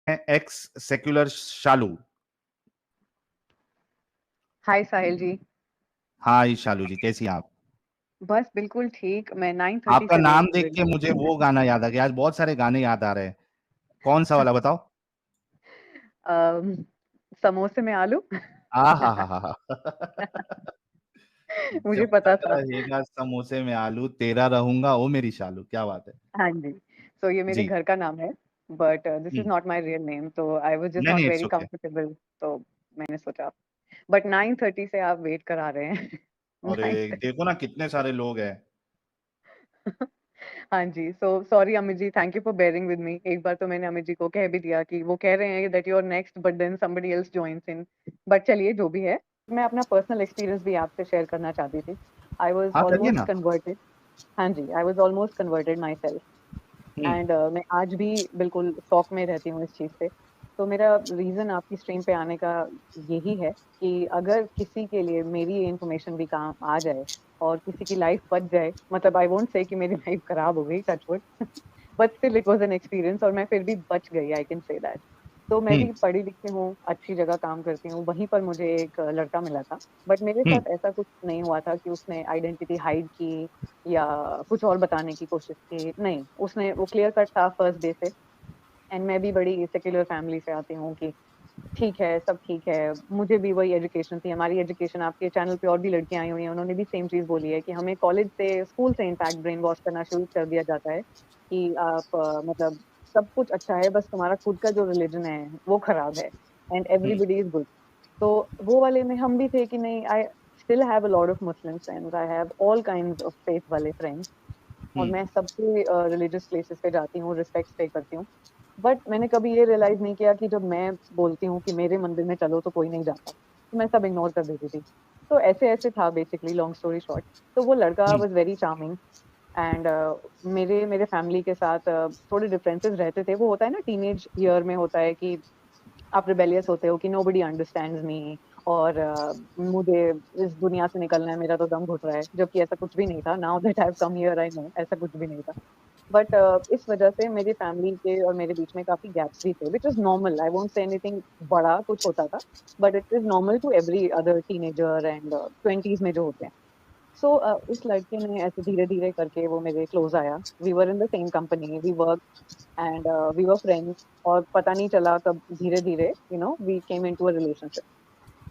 X secular शालू। हाय साहिल जी। हाय शालू जी, कैसी हैं आप? बस बिल्कुल ठीक। मैं 9:30 आपका से वेट नाम कर देख रही के मुझे वो गाना याद आ गया। आज बहुत सारे गाने याद आ रहे हैं। कौन सा वाला बताओ? हूँ। समोसे में आलू। आ हा हा हा हा। मुझे जब पता तक था। रहेगा समोसे में आलू, तेरा रहूंगा ओ मेरी शालू। क्या बात है। हाँ जी। सो ये मेरे जी। घर का नाम है, but this is hmm. Not my real name, तो आई वाज जस्ट नहीं नॉट नहीं, इट्स वेरी ओके। कंफर्टेबल। तो मैंने सोचा, बट 9:30 से आप वेट करा रहे हैं। और 9:30। देखो ना कितने सारे लोग हैं। हाँ जी। So sorry Amit ji, thank you for bearing with me. एक बार तो मैंने अमित जी को कह भी दिया कि वो कह रहे हैं that you are next, but then somebody else joins in. But चलिए जो भी है, मैं अपना पर्सनल एक्सपीरियंस भी आपसे शेयर करना चाहती थी। आई वाज हाँ करिए ऑलमोस्ट ना। कन्वर्टेड। हाँ जी, I was almost converted myself. Hmm. And मैं आज भी बिल्कुल शॉक में रहती हूँ इस चीज़ से। तो मेरा रीज़न आपकी स्ट्रीम पे आने का यही है कि अगर किसी के लिए मेरी ये इन्फॉर्मेशन भी काम आ जाए और किसी की लाइफ बच जाए, मतलब आई वोंट से कि मेरी लाइफ खराब हो गई, touch wood, but still it was an experience और मैं फिर भी बच गई, आई कैन से दैट। तो मैं हम्म। भी पढ़ी लिखी हूँ, अच्छी जगह काम करती हूँ, वहीं पर मुझे एक लड़का मिला था। बट मेरे हम्म। साथ ऐसा कुछ नहीं हुआ था कि उसने आइडेंटिटी हाइड की या कुछ और बताने की कोशिश की। नहीं, उसने वो क्लियर कट था फर्स्ट डे से। एंड मैं भी बड़ी सेक्युलर फैमिली से आती हूँ कि ठीक है, सब ठीक है। मुझे भी वही एजुकेशन थी, हमारी एजुकेशन, आपके चैनल पे और भी लड़कियां आई हुई हैं, उन्होंने भी सेम चीज़ बोली है कि हमें कॉलेज से, स्कूल से इनफैक्ट ब्रेन वॉश करना शुरू कर दिया जाता है कि आप मतलब सब कुछ अच्छा है, बस तुम्हारा खुद का जो रिलीजन है वो खराब है, and hmm. Everybody is good. तो वो वाले में हम भी थे कि नहीं, I still have a lot of Muslim friends, I have all kinds of faith वाले फ्रेंड्स, और हम्म। मैं सबसे रिलीजियस प्लेसेस पे जाती हूँ, रिस्पेक्ट पे करती हूँ। बट मैंने कभी ये रियलाइज नहीं किया कि जब मैं बोलती हूँ कि मेरे मंदिर में चलो तो कोई नहीं जाता, तो मैं सब इग्नोर कर देती थी। तो ऐसे ऐसे था बेसिकली, लॉन्ग स्टोरी शॉर्ट। तो वो लड़का hmm. Was very charming. And मेरे मेरे फैमिली के साथ थोड़े डिफरेंसेस रहते थे। वो होता है ना, टीनेज ईयर में होता है कि आप रिबेलियस होते हो कि नोबडी अंडरस्टैंड्स मी, और मुझे इस दुनिया से निकलना है, मेरा तो दम घुट रहा है, जबकि ऐसा कुछ भी नहीं था। Now that I have come here I know ऐसा कुछ भी नहीं था। बट इस वजह से मेरी फैमिली के और मेरे बीच में काफी गैप्स भी थे, which is normal, I won't say anything बड़ा कुछ होता था, but it is normal to every other teenager and 20s में जो होते हैं। सो उस लड़के ने ऐसे धीरे धीरे करके वो मेरे क्लोज आया। We were in the same company, we work and we were friends, और पता नहीं चला कब धीरे धीरे we came into a relationship.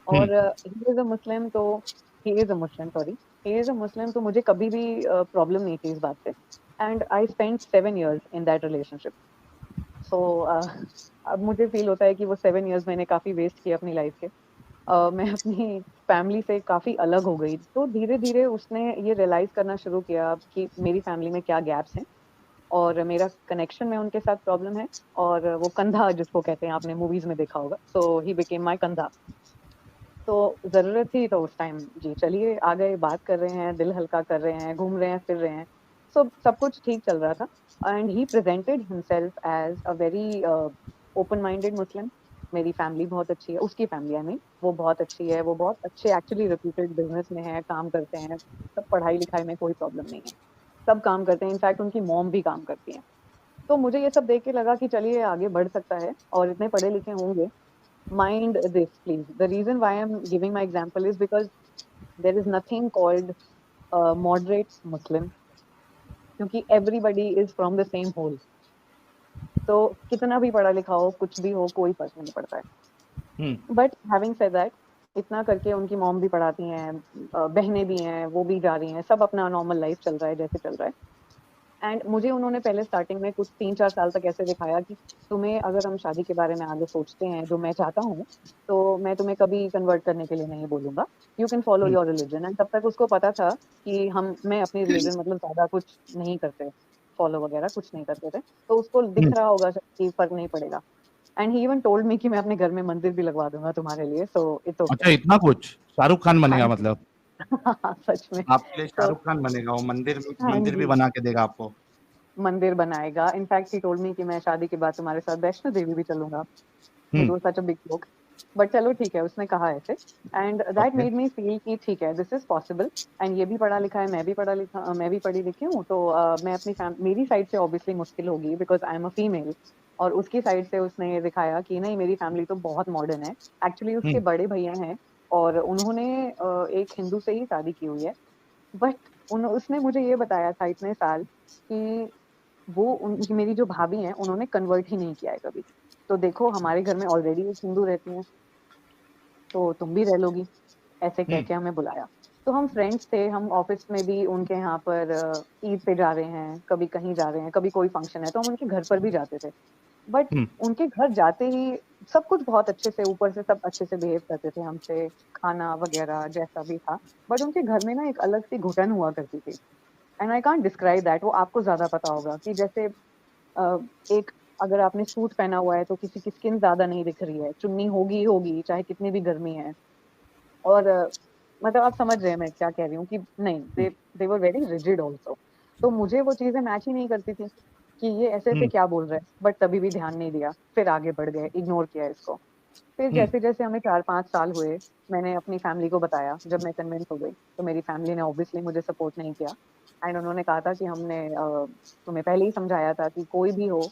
Hmm. और ही इज अ मुस्लिम, तो he is a Muslim, sorry, he is a Muslim, तो मुझे कभी भी प्रॉब्लम नहीं थी इस बात से। And I spend 7 years in that relationship. So अब मुझे फील होता है कि वो 7 years मैंने काफी वेस्ट किए अपनी लाइफ के। मैं अपनी फैमिली से काफी अलग हो गई, तो धीरे धीरे उसने ये रियलाइज करना शुरू किया कि मेरी फैमिली में क्या गैप्स हैं, और मेरा कनेक्शन में उनके साथ प्रॉब्लम है। और वो कंधा जिसको कहते हैं, आपने मूवीज में देखा होगा, सो ही बिकेम माई कंधा। तो ज़रूरत थी तो उस टाइम जी चलिए आ गए, बात कर रहे हैं, दिल हल्का कर रहे हैं, घूम रहे हैं, फिर रहे हैं। सब कुछ ठीक चल रहा था। And he presented himself as a very open minded Muslim. मेरी फैमिली बहुत अच्छी है, उसकी फैमिली आई मीन, वो बहुत अच्छी है, वो बहुत अच्छे एक्चुअली रेप्यूटेड बिज़नेस में है, काम करते हैं, सब पढ़ाई-लिखाई में कोई प्रॉब्लम नहीं है। सब काम करते हैं, इनफैक्ट उनकी मॉम भी काम करती हैं। तो मुझे ये सब देख के लगा कि चलिए आगे बढ़ सकता है और इतने पढ़े-लिखे होंगे। Mind this, please. The reason why I'm giving my example is because there is nothing called moderate Muslim, क्योंकि everybody is from the same hole. तो कितना भी पढ़ा लिखा हो, कुछ भी हो, कोई फर्क नहीं पड़ता है। हम्म। बट हैविंग सेड दैट, इतना करके उनकी मॉम भी पढ़ाती हैं, बहनें भी हैं, वो भी जा रही हैं, सब अपना नॉर्मल लाइफ चल रहा है जैसे चल रहा है। एंड मुझे उन्होंने पहले स्टार्टिंग में कुछ 3-4 साल तक ऐसे दिखाया कि तुम्हें, अगर हम शादी के बारे में आगे सोचते हैं जो मैं चाहता हूँ, तो मैं तुम्हें कभी कन्वर्ट करने के लिए नहीं बोलूंगा, you can follow hmm. Your religion. And तब तक उसको पता था कि मैं अपनी रिलीजन मतलब ज्यादा कुछ नहीं करते, फॉलो वगैरह कुछ नहीं करते थे, तो उसको दिख हम्म। रहा होगा शायद कि फर्क नहीं पड़ेगा। And he even told me कि मैं अपने घर में मंदिर भी लगवा दूंगा तुम्हारे लिए, सो इट्स ओके। अच्छा, इतना कुछ? शाहरुख खान हाँ बनेगा जी। मतलब? सच में। आपके लिए तो शाहरुख खान बनेगा, वो मंदिर हाँ मंदिर भी जी, बना के देगा आपको। मंदिर बनाएगा। इनफैक्ट ही टोल्ड मी कि मैं शादी के बाद तुम्हारे साथ वैष्णो देवी भी चलूंगा, which hmm. Was such a big joke. But चलो ठीक है, उसने कहा ऐसे। And that okay. Made me feel कि ठीक है, दिस इज पॉसिबल। एंड ये भी पढ़ा लिखा है, मैं भी पढ़ी लिखी हूँ, तो मैं अपनी मेरी साइड से ऑब्वियसली मुश्किल होगी because I am a female. और उसकी साइड से उसने ये दिखाया कि नहीं मेरी फैमिली तो बहुत मॉडर्न है। एक्चुअली उसके हम्म। बड़े भैया हैं और उन्होंने एक हिंदू से ही शादी की हुई है। बट उन उसने मुझे ये बताया था इतने साल कि वो उनकी मेरी जो भाभी हैं उन्होंने कन्वर्ट ही नहीं किया है कभी। तो देखो हमारे घर में ऑलरेडी एक हिंदू रहती हैं, तो तुम भी रह लोगी, ऐसे कह हम्म। के हमें बुलाया। तो हम फ्रेंड्स थे, हम ऑफिस में भी उनके यहाँ पर ईद पे जा रहे हैं, कभी कहीं जा रहे हैं, कभी कोई फंक्शन है तो हम उनके घर पर भी जाते थे। बट हम्म। उनके घर जाते ही सब कुछ बहुत अच्छे से, ऊपर से सब अच्छे से बिहेव करते थे हमसे, खाना वगैरह जैसा भी था। बट उनके घर में ना एक अलग सी घुटन हुआ करती थी, and I can't describe that, वो आपको ज्यादा पता होगा कि जैसे अ, एक अगर आपने सूट पहना हुआ है तो किसी की स्किन ज्यादा नहीं दिख रही है, चुन्नी होगी ही होगी चाहे कितनी भी गर्मी है। और मतलब आप समझ रहे हैं मैं क्या कह रही हूँ कि नहीं, दे दे वर वेरी रिजिड ऑल्सो। तो मुझे वो चीजें मैच ही नहीं करती थी कि ये ऐसे ऐसे हम्म। क्या बोल रहे हैं, बट तभी भी ध्यान नहीं दिया, फिर आगे बढ़ गए, इग्नोर किया इसको। फिर हम्म। जैसे जैसे हमें 4-5 साल हुए, मैंने अपनी फैमिली को बताया, जब मैं कन्विंस हो गई तो मेरी फैमिली ने ऑब्वियसली मुझे सपोर्ट नहीं किया। एंड उन्होंने कहा था कि हमने तुम्हें पहले ही समझाया था कि कोई भी हो।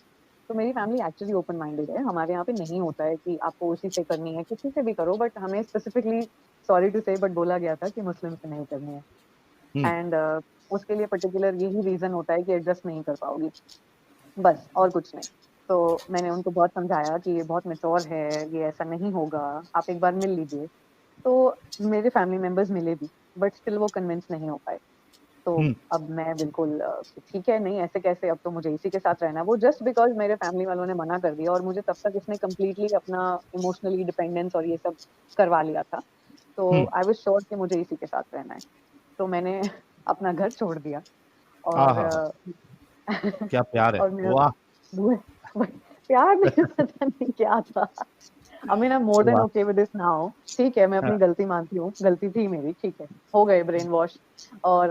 तो मेरी फैमिली एक्चुअली ओपन माइंडेड है, हमारे यहाँ पे नहीं होता है कि आपको उसी से करनी है, किसी से भी करो, बट हमें स्पेसिफिकली सॉरी टू से बट बोला गया था कि मुस्लिम से नहीं करनी है। हम्म। एंड उसके लिए पर्टिकुलर यही रीजन होता है कि एडजस्ट नहीं कर पाओगी, बस और कुछ नहीं। तो मैंने उनको बहुत समझाया कि ये बहुत मैच्योर है, ये ऐसा नहीं होगा, आप एक बार मिल लीजिए। तो मेरे फैमिली मेंबर्स मिले भी, बट स्टिल वो कन्विंस नहीं हो पाए। तो हम्म। अब मैं बिल्कुल कि ठीक है, नहीं ऐसे कैसे, अब तो मुझे इसी के साथ रहना है। वो जस्ट बिकॉज़ मेरे फैमिली वालों ने मना कर दिया, और मुझे तब तक इसने कंप्लीटली अपना इमोशनली डिपेंडेंस और ये सब करवा लिया था। तो हम्म। आई वाज़ श्योर कि मुझे इसी के साथ रहना है। तो मैंने अपना घर छोड़ दिया हाँ और हाँ हाँ। क्या प्यार है, और मेरा वाह। वो- प्यार में पता नहीं क्या था। I mean I am more than वाह। Okay with this now. ठीक है, मैं हाँ। अपनी गलती मानती हूँ, गलती थी मेरी, ठीक है, हो गए ब्रेन वॉश और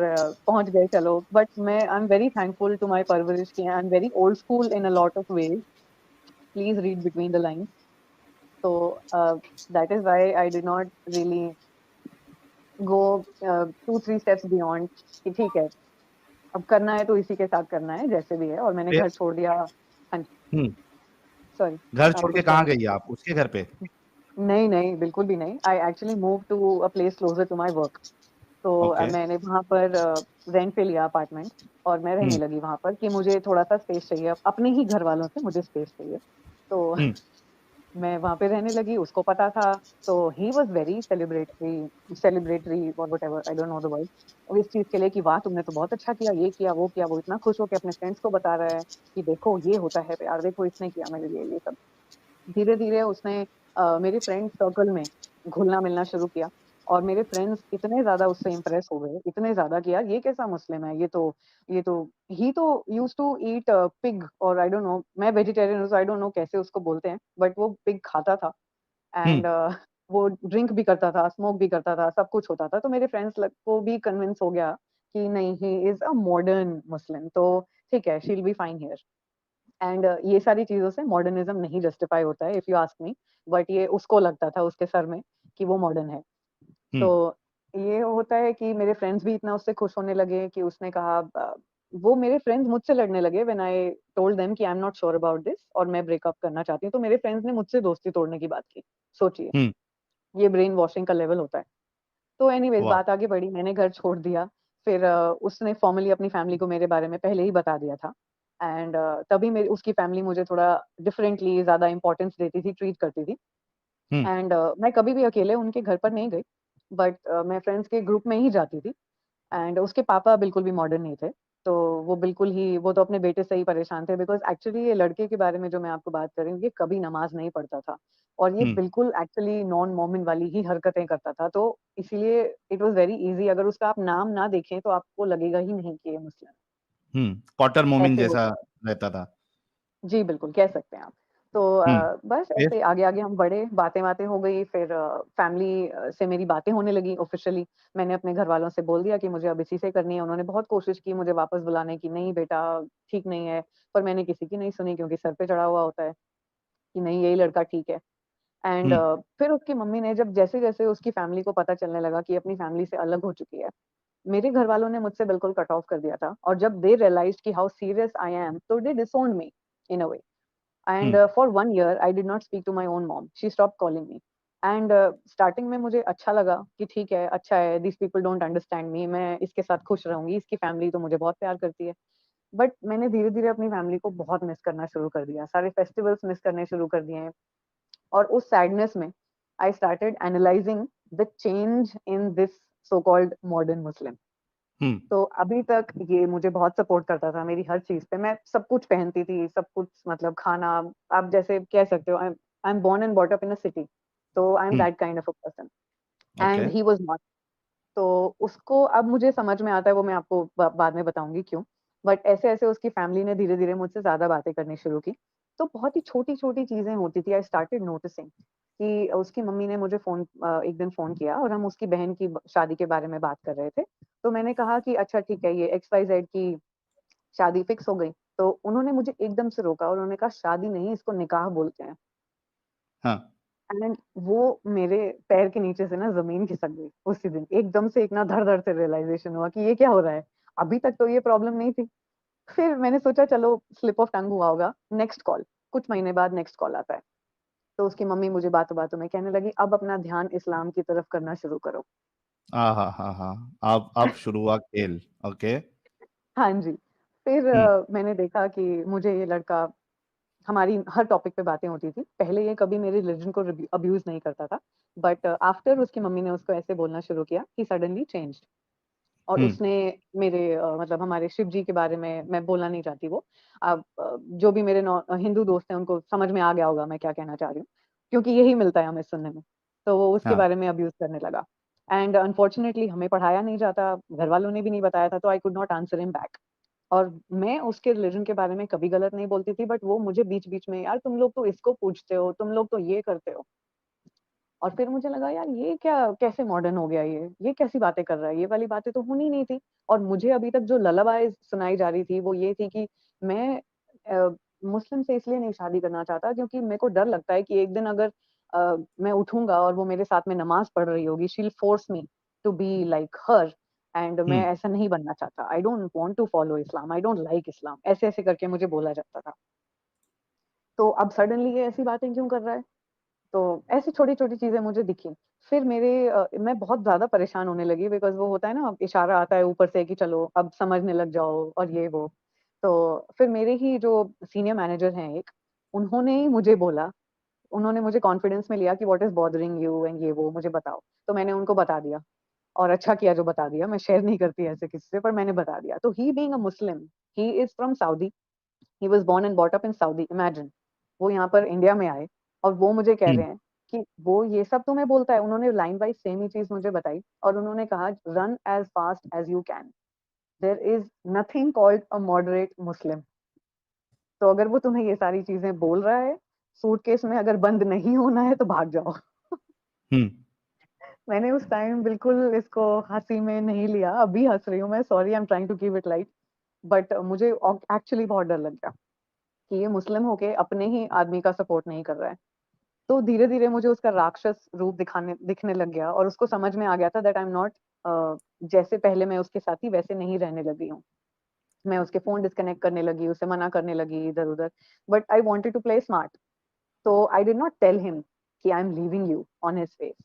पहुंच गए, चलो। बट मैं I am very thankful to my परवरिश की, I am very old school in a lot of ways. Please read between the lines. तो that is why I did not really go 2-3 steps beyond कि ठीक है, अब करना है तो इसी के साथ करना है जैसे भी है, और मैंने फिर। घर छोड़ दिया। हाँ जी, हम्म। सॉरी, घर आप छोड़ के कुछ कहाँ कहना गई चाहते आप, उसके घर पे? हैं? नहीं नहीं, बिल्कुल भी नहीं। I actually move to a place closer to my work. तो ओके। मैंने वहाँ पर रेंट पे लिया अपार्टमेंट, और मैं रहने हम्म। लगी वहाँ पर कि मुझे थोड़ा सा स्पेस चाहिए, अपने ही घर वालों से मुझे स्पेस चाहिए। तो हम्म। मैं वहाँ पे रहने लगी, उसको पता था। तो ही वाज़ वेरी सेलिब्रेटरी और whatever, I don't know the word, और इस चीज़ के लिए कि वाह तुमने तो बहुत अच्छा किया, ये किया, वो किया। वो इतना खुश होके अपने फ्रेंड्स को बता रहा है कि देखो ये होता है प्यार, देखो इसने किया मेरे लिए ये सब। धीरे-धीरे उसने मेरे फ्रेंड सर्कल में घुलना-मिलना शुरू किया, और मेरे फ्रेंड्स इतने ज़्यादा उससे इम्प्रेस हो गए, इतने ज़्यादा कि यार ये कैसा मुस्लिम है, ये तो ही तो यूज्ड टू ईट पिग, और आई डोंट नो, मैं वेजिटेरियन हूँ, सो आई डोंट नो कैसे उसको बोलते हैं, बट वो पिग खाता था। हम्म। एंड वो ड्रिंक भी करता था, स्मोक भी करता था, सब कुछ होता था। तो मेरे फ्रेंड्स लग को भी कन्विंस हो गया कि नहीं, ही इज़ अ मॉडर्न मुस्लिम, तो ठीक है, she will be fine here. And ये सारी चीज़ों से मॉडर्निज़्म नहीं जस्टिफाई होता है, if you ask me. But ये उसको लगता था उसके सर में कि वो मॉडर्न है। हम्म। तो ये होता है कि मेरे फ्रेंड्स भी इतना उससे खुश होने लगे कि उसने कहा वो मेरे फ्रेंड्स मुझसे लड़ने लगे व्हेन आई टोल्ड देम कि I am not sure about this और मैं ब्रेकअप करना चाहती हूँ। तो मेरे फ्रेंड्स ने मुझसे दोस्ती तोड़ने की बात की। सोचिए, हम्म। ये ब्रेन वॉशिंग का लेवल होता है। तो एनीवेज़ वाह। बात आगे बढ़ी, मैंने घर छोड़ दिया। फिर उसने फॉर्मली अपनी फैमिली को मेरे बारे में पहले ही बता दिया था। एंड तभी मेरी उसकी फैमिली मुझे थोड़ा डिफरेंटली ज़्यादा इम्पोर्टेंस देती थी, ट्रीट करती थी। हम्म। एंड मैं कभी भी अकेले उनके घर पर नहीं गई, बट मैं फ्रेंड्स के ग्रुप में ही जाती थी। एंड उसके पापा बिल्कुल भी मॉडर्न नहीं थे। तो वो तो अपने बेटे से ही परेशान थे, बिकॉज़ एक्चुअली ये लड़के के बारे में जो मैं आपको बात कर रही हूँ, ये कभी नमाज़ नहीं पढ़ता था, और ये हम्म। बिल्कुल एक्चुअली नॉन मोमिन वाली ही हरकतें करता था। तो इसीलिए इट वाज़ वेरी ईज़ी, अगर उसका आप नाम ना देखें तो आपको लगेगा ही नहीं कि ये मुस्लिम हम्म। पॉटर है, मोमिन ऐसे वो जैसा था। रहता था। जी, बिल्कुल, कह सकते हैं आप। तो हम्म। बस फिर। ऐसे आगे-आगे हम बढ़े, बातें-वातें हो गई, फिर फैमिली से मेरी बातें होने लगी ऑफ़िशियली। मैंने अपने घरवालों से बोल दिया कि मुझे अब इसी से करनी है। उन्होंने बहुत कोशिश की मुझे वापस बुलाने की, नहीं बेटा ठीक नहीं है, पर मैंने किसी की नहीं सुनी, क्योंकि सर पे चढ़ा हुआ होता है कि नहीं यही लड़का ठीक है। एंड हम्म। फिर उसकी मम्मी ने, जब जैसे-जैसे उसकी फैमिली को पता चलने लगा कि अपनी फैमिली से अलग हो चुकी है, मेरे घरवालों ने मुझसे बिल्कुल कट ऑफ कर दिया था, और जब दे रियलाइज़्ड कि हाउ सीरियस आई एम, तो they disowned me in a way. And for 1 year I did not speak to my own mom, she stop calling me. And starting में मुझे अच्छा लगा कि ठीक है, अच्छा है, this people don't understand me, मैं इसके साथ खुश रहूंगी, इसकी फैमिली तो मुझे बहुत प्यार करती है। बट मैंने धीरे धीरे अपनी फैमिली को बहुत मिस करना शुरू कर दिया, सारे फेस्टिवल्स मिस करने शुरू कर दिए हैं। और उस सैडनेस में I started analysing the change in this so called modern Muslim. Hmm. तो अभी तक ये मुझे बहुत सपोर्ट करता था मेरी हर चीज पे, मैं सब कुछ पहनती थी, सब कुछ, मतलब खाना, आप जैसे कह सकते हो, I am born and bought up in a city, तो I am hmm. That kind of a person. Okay. And he was not. तो उसको अब मुझे समझ में आता है, वो मैं आपको बाद में बताऊंगी क्यों। बट ऐसे ऐसे उसकी फैमिली ने धीरे धीरे मुझसे ज्यादा बातें करनी शुरू की। तो बहुत ही छोटी छोटी चीजें होती थी, आई स्टार्टेड नोटिसिंग कि उसकी मम्मी ने मुझे एक दिन फोन किया और हम उसकी बहन की शादी के बारे में बात कर रहे थे। तो मैंने कहा कि अच्छा ठीक है, ये XYZ की शादी फिक्स हो गई। तो उन्होंने मुझे एकदम से रोका और उन्होंने कहा शादी नहीं, इसको निकाह बोलते हैं। हाँ। एंड वो मेरे पैर के नीचे से ना जमीन खिसक गई उसी दिन, एकदम से एक ना धड़ धड़ से रियलाइजेशन हुआ कि ये क्या हो रहा है, अभी तक तो ये प्रॉब्लम नहीं थी। फिर मैंने सोचा चलो स्लिप ऑफ टंग हुआ होगा, नेक्स्ट कॉल। कुछ महीने बाद नेक्स्ट कॉल आता है। तो उसकी मम्मी मुझे बातों बातों में कहने लगी, अब अपना ध्यान इस्लाम की तरफ करना शुरू करो। हाँ हाँ हाँ हाँ, अब शुरू हुआ खेल। ओके। हाँ जी। फिर हम्म। मैंने देखा कि मुझे ये लड़का, हमारी हर टॉपिक पे बातें होती थी, पहले ये कभी मेरे रिलीजन को अब्यूज नहीं करता था। बट आफ्टर उसकी मम्मी ने उसको ऐसे बोलना शुरू किया, ही सडनली चेंज्ड। और हम्म। उसने मेरे मतलब हमारे शिव जी के बारे में, मैं बोलना नहीं चाहती वो, अब जो भी मेरे हिंदू दोस्त हैं उनको समझ में आ गया होगा मैं क्या कहना चाह रही हूँ, क्योंकि यही मिलता है हमें सुनने में। तो वो उसके हाँ। बारे में अब्यूज करने लगा। एंड अनफॉर्चुनेटली हमें पढ़ाया नहीं जाता, घर वालों ने भी नहीं बताया था, तो I could not answer him back. और मैं उसके रिलीजन के बारे में कभी गलत नहीं बोलती थी, बट वो मुझे बीच बीच में, यार तुम लोग तो इसको पूछते हो, तुम लोग तो ये करते हो। और फिर मुझे लगा यार ये क्या, कैसे मॉडर्न हो गया ये कैसी बातें कर रहा है, ये वाली बातें तो होनी नहीं थी। और मुझे अभी तक जो ललाबाई सुनाई जा रही थी वो ये थी कि मैं मुस्लिम से इसलिए नहीं शादी करना चाहता क्योंकि मेरे को डर लगता है कि एक दिन अगर मैं उठूंगा और वो मेरे साथ में नमाज पढ़ रही होगी, she will force me to be like her. And मैं हम्म। ऐसा नहीं बनना चाहता, I don't want to follow Islam, I don't like Islam, ऐसे ऐसे करके मुझे बोला जाता था। तो अब सडनली ये ऐसी बातें क्यों कर रहा है। तो ऐसी छोटी-छोटी चीज़ें मुझे दिखी। फिर मैं बहुत ज़्यादा परेशान होने लगी, बिकॉज़ वो होता है ना, इशारा आता है ऊपर से कि चलो अब समझने लग जाओ और ये वो। तो फिर मेरे ही जो सीनियर मैनेजर हैं एक, उन्होंने ही मुझे बोला, उन्होंने मुझे कॉन्फिडेंस में लिया कि what is bothering you and ये वो मुझे बताओ। तो मैंने उनको बता दिया और अच्छा किया जो बता दिया, मैं शेयर नहीं करती ऐसे किसी से, पर मैंने बता दिया। तो he being a Muslim, he is from Saudi, he was born and brought up in Saudi, imagine. वो यहाँ पर इंडिया में आए और वो मुझे कह रहे हम्म। हैं कि वो ये सब तुम्हें बोलता है। उन्होंने लाइन बाय सेम ही चीज़ मुझे बताई और उन्होंने कहा, "run as fast as you can. There is nothing called a moderate Muslim." तो अगर वो तुम्हें ये सारी चीज़ें बोल रहा है, सूटकेस में अगर बंद नहीं होना है तो भाग जाओ। हम्म। मैंने उस टाइम बिल्कुल इसको हँसी में नहीं लिया, अभी हँस रही हूँ मैं, sorry, I am trying to keep it light. But मुझे एक्चुअली बहुत डर लग गया कि ये मुस्लिम होके अपने ही आदमी का सपोर्ट नहीं कर रहा है। तो धीरे-धीरे मुझे उसका राक्षस रूप दिखने लग गया और उसको समझ में आ गया था दैट आई एम नॉट जैसे पहले मैं उसके साथ थी वैसे नहीं रहने लगी हूँ। मैं उसके फ़ोन डिस्कनेक्ट करने लगी, उसे मना करने लगी इधर-उधर, but I wanted to play smart. तो I did not tell him कि I am leaving you on his face.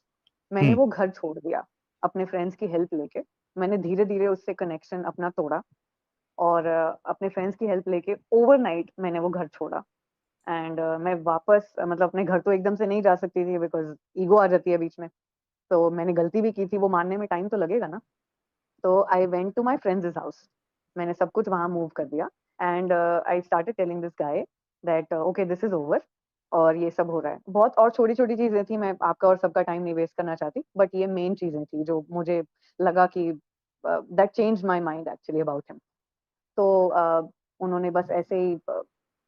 मैंने हम्म। वो घर छोड़ दिया, अपने फ्रेंड्स की हेल्प लेके। मैंने धीरे-धीरे उससे कनेक्शन अपना तोड़ा और अपने फ्रेंड्स की हेल्प लेके ओवरनाइट मैंने वो घर छोड़ा। एंड मैं वापस मतलब अपने घर तो एकदम से नहीं जा सकती थी, बिकॉज़ ईगो आ जाती है बीच में। तो मैंने गलती भी की थी, वो मानने में टाइम तो लगेगा ना। तो I went to my friends house. मैंने सब कुछ वहाँ मूव कर दिया and I started telling this guy that okay this is over और ये सब हो रहा है। बहुत और छोटी-छोटी चीज़ें थी, मैं आपका और सबका टाइम नहीं वेस्ट करना चाहती, बट ये मेन चीज़ें थी जो मुझे लगा कि that changed my mind actually about him. तो उन्होंने बस ऐसे ही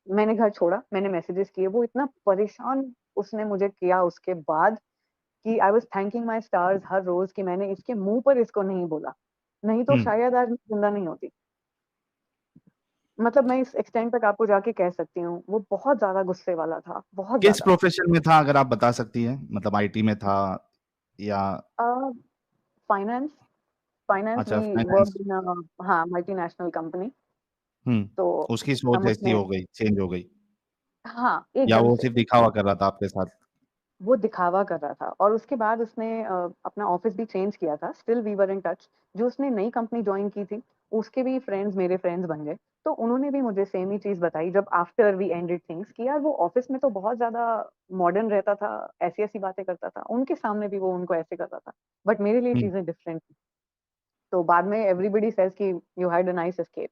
मैंने घर छोड़ा, मैंने मैसेजेस किए, वो इतना परेशान उसने मुझे किया उसके बाद कि I was thanking my stars हर रोज़ कि मैंने इसके मुँह पर इसको नहीं बोला, नहीं तो हम्म। शायद आज मैं ज़िंदा नहीं होती। मतलब मैं इस एक्सटेंट तक आपको जाके कह सकती हूँ, वो बहुत ज़्यादा गुस्से वाला था, बहुत किस ज़्यादा। प्रोफेशन में था, अगर आप बता सकती हैं? मतलब आईटी में था या? अ, फाइनेंस फाइनेंस अच्छा, वी फाइनेंस। वर्क्ड इन हाँ, मल्टीनेशनल कंपनी। तो उसकी सोच हम ऐसी उसमें हो गई, चेंज हो गई। हाँ, या एकदम वो से। सिर्फ दिखावा कर रहा था आपके साथ? वो दिखावा कर रहा था, और उसके बाद उसने अपना ऑफिस भी चेंज किया था, still we were in touch. जो उसने नई कंपनी ज्वाइन की थी, उसके भी फ्रेंड्स मेरे फ्रेंड्स बन गए। तो उन्होंने भी मुझे सेम ही चीज बताई जब आफ्टर वी एंडेड थिंग्स, कि यार वो ऑफिस में तो बहुत ज्यादा मॉडर्न रहता था, ऐसी ऐसी बातें करता था, उनके सामने भी वो उनको ऐसे कर रहा था, बट मेरे लिए हम्म। चीजें डिफरेंट थी। तो बाद में एवरीबडी सेज कि you had a nice escape.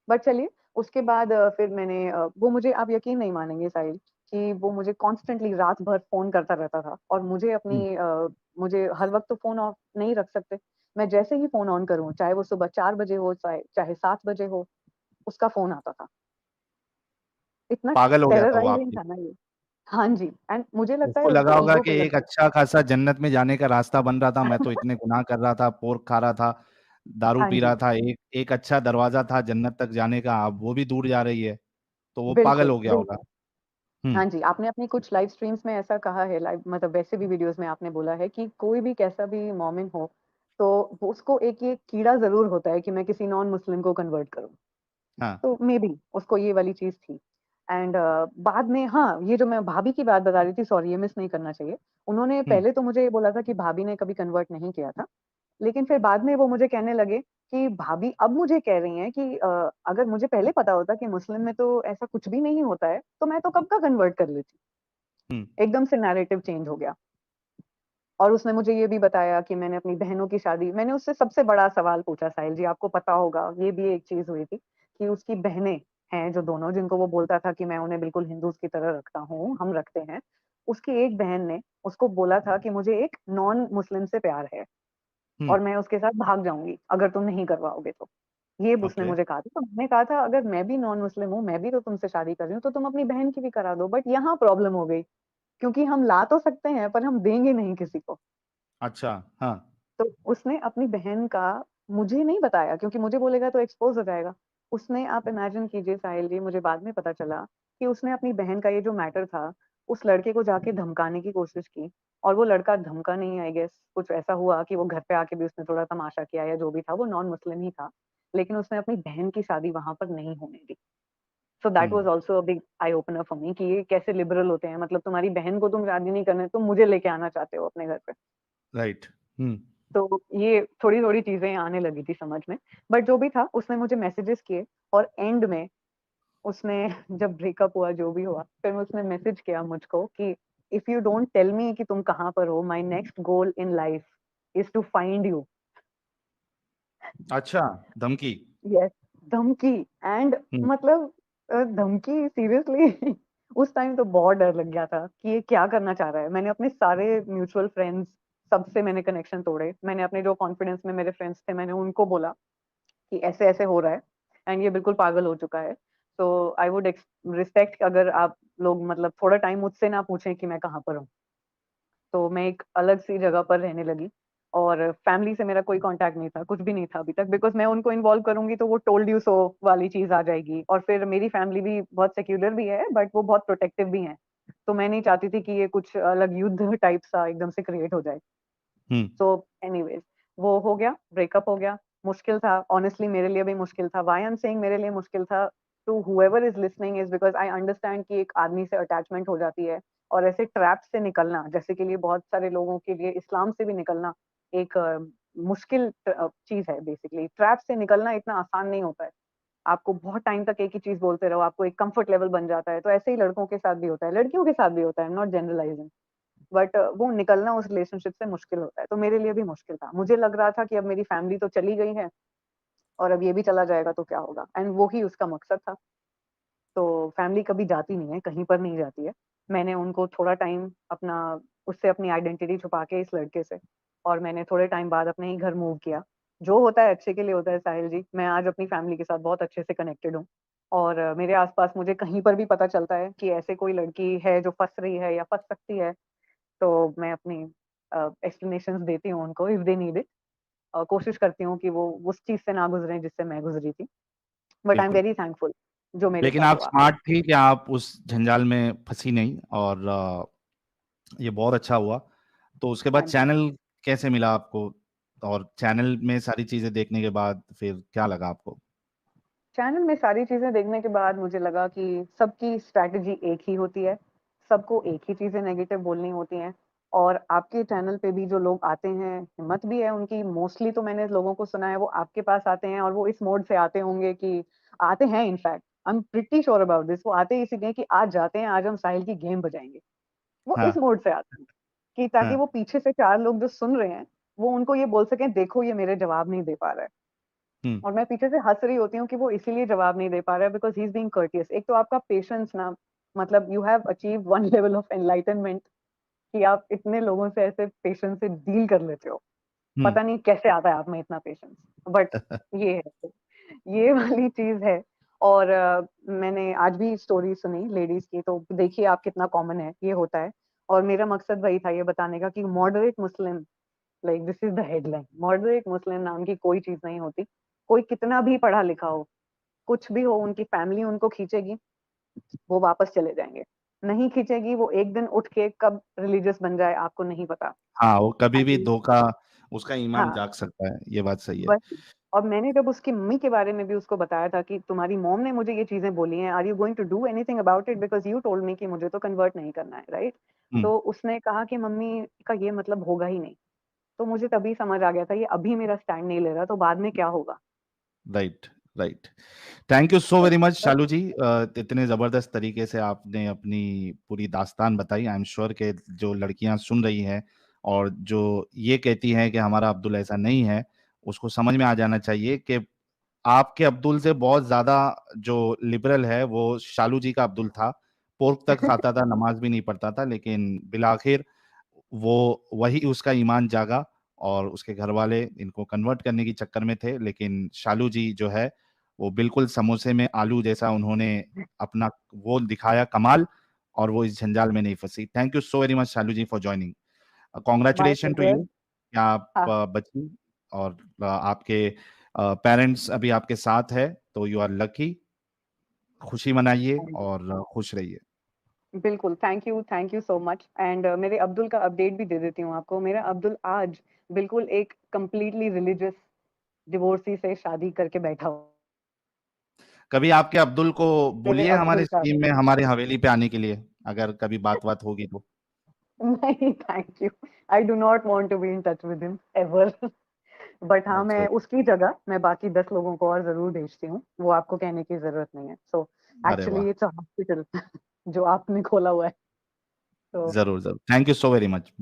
But चलिए, उसके बाद फिर मैंने वो मुझे, आप यकीन नहीं मानेंगे साहिल, कि वो मुझे कॉन्स्टेंटली रात भर फोन करता रहता था, और मुझे हम्म। मुझे हर वक्त तो फोन ऑफ नहीं रख सकते। मैं जैसे ही फोन ऑन करूं, चाहे वो सुबह 4 बजे हो, चाहे 7 बजे हो, उसका फोन आता था। इतना पागल हो गया था वो टेरराइजिंग आपकी? था ना ये। हाँ जी, एंड मुझे लगता है उसको लगा उसको होगा ईगो कि पे लग एक अच्छा खासा जन्नत में जाने का रास्ता बन रहा था, मैं तो इतने गुनाह कर रहा था, पोर्क खा रहा था, दारू हाँ पी जी, रहा था, एक एक अच्छा दरवाजा था जन्नत तक जाने का, अब वो भी दूर जा रही है, तो वो पागल बिल्कुल हो गया होगा। बिल्कुल। हम्म। हाँ जी, आपने अपनी कुछ लाइव स्ट्रीम्स में ऐसा कहा है, लाइव मतलब वैसे भी वीडियोस में आपने बोला है कि कोई भी कैसा भी मोमिन हो, तो उसको एक ये कीड़ा जरूर होता है कि मैं किसी नॉन मुस्लिम को कन्वर्ट करूं। हाँ। तो मे बी उसको ये वाली चीज थी। एंड बाद में, हाँ, ये जो मैं भाभी की बात बता रही थी, सॉरी, ये मिस नहीं करना चाहिए। उन्होंने हम्म। पहले तो मुझे ये बोला था कि भाभी ने कभी कन्वर्ट नहीं किया था, लेकिन फिर बाद में वो मुझे कहने लगे कि भाभी अब मुझे कह रही हैं कि अगर मुझे पहले पता होता कि मुस्लिम में तो ऐसा कुछ भी नहीं होता है, तो मैं तो कब का कन्वर्ट कर लेती। हम्म। एकदम से नैरेटिव चेंज हो गया। और उसने मुझे ये भी बताया कि मैंने अपनी बहनों की शादी, मैंने उससे सबसे बड़ा सवाल पूछा, साहिल जी आपको पता होगा, ये भी एक चीज हुई थी कि उसकी बहनें हैं जो दोनों, जिनको वो बोलता था कि मैं उन्हें बिल्कुल हिंदूज की तरह रखता हूँ, हम रखते हैं। उसकी एक बहन ने उसको बोला था कि मुझे एक नॉन मुस्लिम से प्यार है, हम्म। और मैं उसके साथ भाग जाऊंगी अगर तुम नहीं करवाओगे तो। ये उसने ओके। मुझे कहा था। तो मैंने कहा था अगर मैं भी नॉन मुस्लिम हूँ, मैं भी तो तुमसे शादी कर रही हूँ, तो तुम अपनी बहन की भी करा दो। बट यहाँ प्रॉब्लम हो गई, क्योंकि हम ला तो सकते हैं पर हम देंगे नहीं किसी को। अच्छा। हाँ। तो उसने अपनी बहन का मुझे नहीं बताया, क्योंकि मुझे बोलेगा तो एक्सपोज हो जाएगा। उसने, आप इमेजिन कीजिए साहिल जी, मुझे बाद में पता चला कि उसने अपनी बहन का ये जो मैटर था, उस लड़के को जाके धमकाने की कोशिश की, और वो लड़का धमका नहीं, आई गेस कुछ ऐसा हुआ कि वो घर पे आके भी उसने थोड़ा तमाशा किया, या जो भी था, वो नॉन मुस्लिम ही था, लेकिन उसने अपनी बहन की शादी वहां पर नहीं होने दी। So that was hmm. Also a big eye opener for me, कि ये कैसे लिबरल होते हैं, मतलब तुम्हारी बहन को तुम शादी नहीं करने, तुम मुझे लेके आना चाहते हो अपने घर पे। राइट। हम्म। तो ये थोड़ी थोड़ी चीजें आने लगी थी समझ में। बट जो भी था, उसने मुझे मैसेजेस किए, और एंड में उसने जब ब्रेकअप हुआ, जो भी हुआ, फिर उसने मैसेज किया मुझको कि if you don't tell me कि तुम कहाँ पर हो, my next goal in life is to find you. अच्छा, धमकी? यस, धमकी। And hmm. मतलब धमकी, सीरियसली। उस टाइम तो बहुत डर लग गया था कि ये क्या करना चाह रहा है। मैंने अपने सारे म्यूचुअल फ्रेंड्स, सबसे मैंने कनेक्शन तोड़े, मैंने अपने जो कॉन्फिडेंस में मेरे फ्रेंड्स थे, मैंने उनको बोला कि ऐसे ऐसे हो रहा है, एंड ये बिल्कुल पागल हो चुका है। तो आई वुड रिस्पेक्ट अगर आप लोग मतलब थोड़ा टाइम मुझसे ना पूछें कि मैं कहाँ पर हूँ। तो मैं एक अलग सी जगह पर रहने लगी, और फैमिली से मेरा कोई कांटेक्ट नहीं था, कुछ भी नहीं था अभी तक, बिकॉज मैं उनको इन्वॉल्व करूंगी तो वो टोल्ड यू सो वाली चीज आ जाएगी, और फिर मेरी फैमिली भी बहुत सेक्युलर भी है, बट वो बहुत प्रोटेक्टिव भी है। तो मैं नहीं चाहती थी कि ये कुछ अलग युद्ध टाइप सा एकदम से क्रिएट हो जाए। हम्म। सो एनीवेज, वो हो गया, ब्रेकअप हो गया। मुश्किल था, ऑनेस्टली मेरे लिए भी मुश्किल था। व्हाई आई एम सेइंग मेरे लिए मुश्किल था, to whoever is listening, is because I understand कि एक आदमी से अटैचमेंट हो जाती है, और ऐसे ट्रैप से निकलना, जैसे के लिए बहुत सारे लोगों के लिए इस्लाम से भी निकलना एक मुश्किल चीज है। बेसिकली ट्रैप से निकलना इतना आसान नहीं होता है। आपको बहुत टाइम तक एक ही चीज बोलते रहो, आपको एक कंफर्ट लेवल बन जाता है। तो ऐसे ही लड़कों के साथ भी होता है, लड़कियों के साथ भी होता है, नॉट जनरलाइजिंग। बट वो निकलना उस रिलेशनशिप से मुश्किल होता है। तो मेरे लिए भी मुश्किल था। मुझे लग रहा था कि अब मेरी फैमिली तो चली गई है, और अब ये भी चला जाएगा तो क्या होगा, एंड वो ही उसका मकसद था। तो फैमिली कभी जाती नहीं है, कहीं पर नहीं जाती है। मैंने उनको थोड़ा टाइम अपना, उससे अपनी आइडेंटिटी छुपा के, इस लड़के से, और मैंने थोड़े टाइम बाद अपने ही घर मूव किया। जो होता है अच्छे के लिए होता है साहिल जी। मैं आज अपनी फैमिली के साथ बहुत अच्छे से कनेक्टेड हूँ, और मेरे आसपास मुझे कहीं पर भी पता चलता है कि ऐसे कोई लड़की है जो फंस रही है या फंस सकती है, तो मैं अपनी एक्सप्लेनेशंस देती हूँ उनको, इफ दे नीड इट। कोशिश करती हूँ कि वो उस चीज से ना गुजरें जिससे मैं गुजरी थी। बट आई एम बिल्कुल। वेरी थैंकफुल जो मेरे लेकिन साथ आप हुआ। स्मार्ट थी कि आप उस झंझाल में फंसी नहीं, और ये बहुत अच्छा हुआ। तो उसके बाद हाँ जी, चैनल कैसे मिला आपको, और चैनल में सारी चीजें देखने के बाद फिर क्या लगा आपको? चैनल में सारी चीजें देखने के बाद मुझे लगा कि सबकी स्ट्रैटेजी एक ही होती है, सबको एक ही चीजें नेगेटिव बोलनी होती हैं। और आपके चैनल पे भी जो लोग आते हैं, हिम्मत भी है उनकी, मोस्टली तो मैंने लोगों को सुना है वो आपके पास आते हैं और वो इस मोड से आते होंगे कि आते हैं, in fact I am pretty sure about this, वो आते ही इसलिए कि आज जाते हैं, आज हम साहिल की गेम बजाएंगे। वो इस हाँ, मोड से आते हैं कि ताकि हाँ, वो पीछे से 4 लोग जो सुन रहे हैं, वो उनको ये बोल सकें, देखो ये मेरे जवाब नहीं दे पा रहा है। हुँ, और मैं पीछे से हँस रही होती हूँ कि वो इसीलिए जवाब नहीं दे पा रहा है because he is being courteous. एक तो आपका पेशेंस ना, मतलब you have achieved one level of enlightenment कि आप इतने लोगों से ऐसे पेशेंस से डील कर लेते हो। हुँ। पता नहीं कैसे आता है आप में इतना पेशेंस, बट ये है, ये वाली चीज़ है। और मैंने आज भी स्टोरी सुनी लेडीज़ की, तो देखिए आप कितना कॉमन है, ये होता है। और मेरा मकसद वही था ये बताने का कि moderate Muslim, like this is the headline, moderate Muslim नाम की कोई चीज़ नहीं होती। कोई कितना भी पढ़ा लिखा हो, कुछ भी हो, उनकी फैमिली उनको खींचेगी, वो वापस चले जाएँगे। नहीं खींचेगी, वो एक दिन उठ के कब रिलीजियस बन जाए आपको नहीं पता। हाँ, वो कभी भी अभी धोखा उसका ईमान हाँ, जाग सकता है, ये बात सही है। वही। और मैंने जब उसकी मम्मी के बारे में भी उसको बताया था कि तुम्हारी मॉम ने मुझे ये चीज़ें बोली हैं, are you going to do anything about it because you told me कि मुझे तो कन्वर्ट नहीं करना है, राइट? हुँ, तो उसने कहा कि मम्मी का ये मतलब होगा ही नहीं। तो मुझे तभी समझ आ गया था ये अभी मेरा स्टैंड नहीं ले रहा तो बाद में क्या होगा? Right, right. थैंक यू सो तो वेरी मच बस शालू जी, इतने ज़बरदस्त तरीके से आपने अपनी पूरी दास्तान बताई। आई एम श्योर कि जो लड़कियाँ सुन रही हैं और जो ये कहती हैं कि हमारा अब्दुल ऐसा नहीं है, उसको समझ में आ जाना चाहिए कि आपके अब्दुल से बहुत ज़्यादा जो लिबरल है, वो शालू जी का अब्दुल था। पोर्क तक खाता था, नमाज़ भी नहीं पढ़ता था, लेकिन बिलाखिर वो वही उसका ईमान जागा और उसके घरवाले इनको कन्वर्ट करने के चक्कर में थे, लेकिन शालू जी जो है, वो बिल्कुल समोसे में आलू जैसा उन्होंने अपना वो दिखाया कमाल और वो इस जंजाल में नहीं फँसी। Thank you so very much Shalu ji for joining. My congratulation to pleasure. You कि आप हाँ, बची और आपके पेरेंट्स अभी आपके साथ है, तो यू आर लकी। खुशी मनाइए और खुश रहिए। बिल्कुल, thank you so much. And मेरे अब्दुल का अपडेट भी दे देती हूँ आपको। मेरा अब्दुल आज बिल्कुल एक कंप्लीटली रिलिजियस डिवोर्सी से शादी करके बैठा हुआ कभी आपके अब्दुल को है। मेरे बोलिए हमारे अब्दुल का स्ट्रीम में हमारे हवेली पे आने के लिए, अगर कभी बात-वात होगी तो। नहीं, thank you. I do not want to be in touch with him ever. But हाँ, अच्छा, मैं उसकी जगह मैं बाकी 10 लोगों को और ज़रूर भेजती हूँ। वो आपको कहने की ज़रूरत नहीं है। सो अरे वाह! एक्चुअली इट्स अ हॉस्पिटल जो आपने खोला हुआ है। तो ज़रूर, ज़रूर। Thank you so very much.